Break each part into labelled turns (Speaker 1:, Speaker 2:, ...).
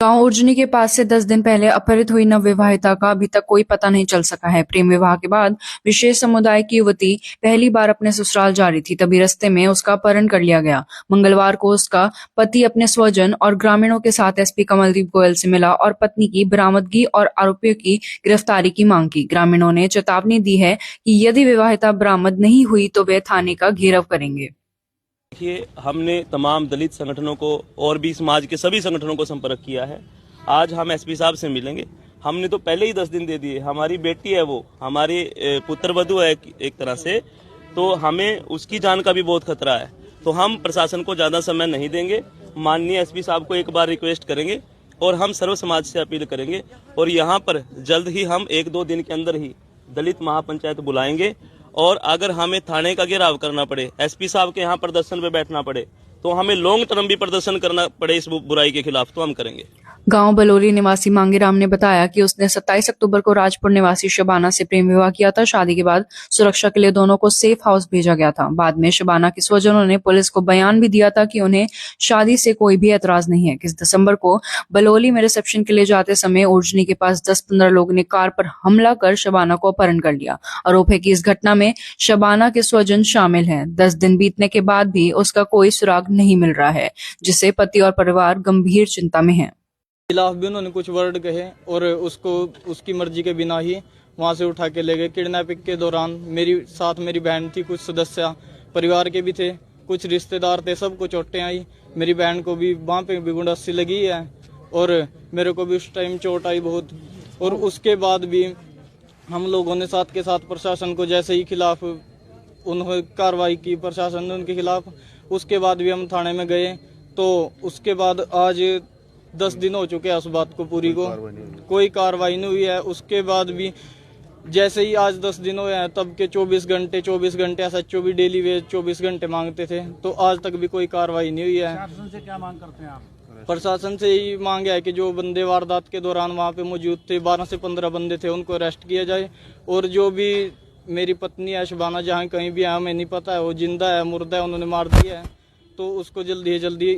Speaker 1: गांव उर्जनी के पास से 10 दिन पहले अपहृत हुई नवविवाहिता का अभी तक कोई पता नहीं चल सका है। प्रेम विवाह के बाद विशेष समुदाय की युवती पहली बार अपने ससुराल जा रही थी, तभी रास्ते में उसका अपहरण कर लिया गया। मंगलवार को उसका पति अपने स्वजन और ग्रामीणों के साथ एसपी कमलदीप गोयल से मिला और पत्नी की बरामदगी और आरोपियों की गिरफ्तारी की मांग की। ग्रामीणों ने चेतावनी दी है कि यदि विवाहिता बरामद नहीं हुई तो वे थाने का घेराव करेंगे।
Speaker 2: देखिए, हमने तमाम दलित संगठनों को और भी समाज के सभी संगठनों को संपर्क किया है। आज हम एसपी साहब से मिलेंगे। हमने तो पहले ही 10 दिन दे दिए। हमारी बेटी है, वो हमारी पुत्रवधू है एक तरह से, तो हमें उसकी जान का भी बहुत खतरा है। तो हम प्रशासन को ज्यादा समय नहीं देंगे। माननीय एसपी साहब को एक बार रिक्वेस्ट करेंगे और हम सर्व समाज से अपील करेंगे और यहाँ पर जल्द ही हम 1-2 दिन के अंदर ही दलित महापंचायत बुलाएंगे। और अगर हमें थाने का घेराव करना पड़े, एसपी साहब के यहाँ प्रदर्शन पे बैठना पड़े, तो हमें लॉन्ग टर्म भी प्रदर्शन करना पड़े इस बुराई के खिलाफ, तो हम करेंगे।
Speaker 1: गांव बलोली निवासी मांगेराम ने बताया कि उसने 27 अक्टूबर को राजपुर निवासी शबाना से प्रेम विवाह किया था। शादी के बाद सुरक्षा के लिए दोनों को सेफ हाउस भेजा गया था। बाद में शबाना के स्वजनों ने पुलिस को बयान भी दिया था कि उन्हें शादी से कोई भी एतराज नहीं है। 21 दिसंबर को बलोली में रिसेप्शन के लिए जाते समय उर्जनी के पास 10-15 लोगों ने कार पर हमला कर शबाना को अपहरण कर लिया। आरोप है कि इस घटना में शबाना के स्वजन शामिल हैं। 10 दिन बीतने के बाद भी उसका कोई सुराग नहीं मिल रहा है, जिससे पति और परिवार गंभीर चिंता में है।
Speaker 3: खिलाफ भी उन्होंने कुछ वर्ड कहे और उसको उसकी मर्जी के बिना ही वहां से उठा के ले गए। किडनैपिंग के दौरान मेरी बहन थी, कुछ सदस्य परिवार के भी थे, कुछ रिश्तेदार थे, सबको चोटें आई। मेरी बहन को भी वहां पे भी गुंडासी लगी है और मेरे को भी उस टाइम चोट आई बहुत। और उसके बाद भी हम लोगों ने साथ के साथ प्रशासन को जैसे ही खिलाफ उन्होंने कार्रवाई की, प्रशासन ने उनके खिलाफ, उसके बाद भी हम थाने में गए। तो उसके बाद आज 10 दिन हो चुके हैं उस बात को पूरी को कोई कार्रवाई नहीं हुई है। उसके बाद भी जैसे ही आज 10 दिन हुए हैं, तब के 24 घंटे एसएचओ भी डेली वे 24 घंटे मांगते थे, तो आज तक भी कोई कार्रवाई नहीं हुई है।
Speaker 4: प्रशासन से क्या मांग करते हैं आप?
Speaker 3: प्रशासन से यही मांग है कि जो बंदे वारदात के दौरान वहाँ पे मौजूद थे, 12 से 15 बंदे थे, उनको अरेस्ट किया जाए। और जो भी मेरी पत्नी है शबाना, जहाँ कहीं भी है हमें नहीं पता है, वो जिंदा है मुर्दा है, उन्होंने मार दिया है, तो उसको जल्दी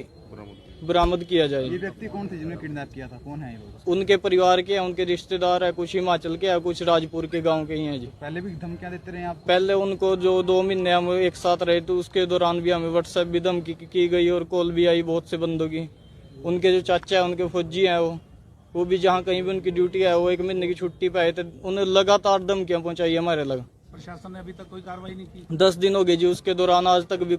Speaker 3: बरामद किया जाए।
Speaker 4: ये व्यक्ति कौन थे जिन्होंने किडनैप किया था? कौन है ये लोग?
Speaker 3: उनके परिवार के हैं, उनके रिश्तेदार है, कुछ हिमाचल के हैं, कुछ राजपुर के गांव के ही हैं जी।
Speaker 4: पहले भी धमकियां देते रहे आप?
Speaker 3: पहले उनको जो 2 महीने हम एक साथ रहे, तो उसके दौरान भी हमें व्हाट्सएप भी धमकी की गई और कॉल भी आई बहुत से बंदों की। उनके जो चाचा है, उनके फौजी हैं, वो भी जहाँ कहीं भी उनकी ड्यूटी है, वो 1 महीने की छुट्टी पे आए थे, उन्हें लगातार धमकियां पहुंचाई हमारे लगा।
Speaker 4: प्रशासन ने अभी तक कोई कार्रवाई नहीं की?
Speaker 3: 10 दिन हो गए जी, उसके दौरान आज तक भी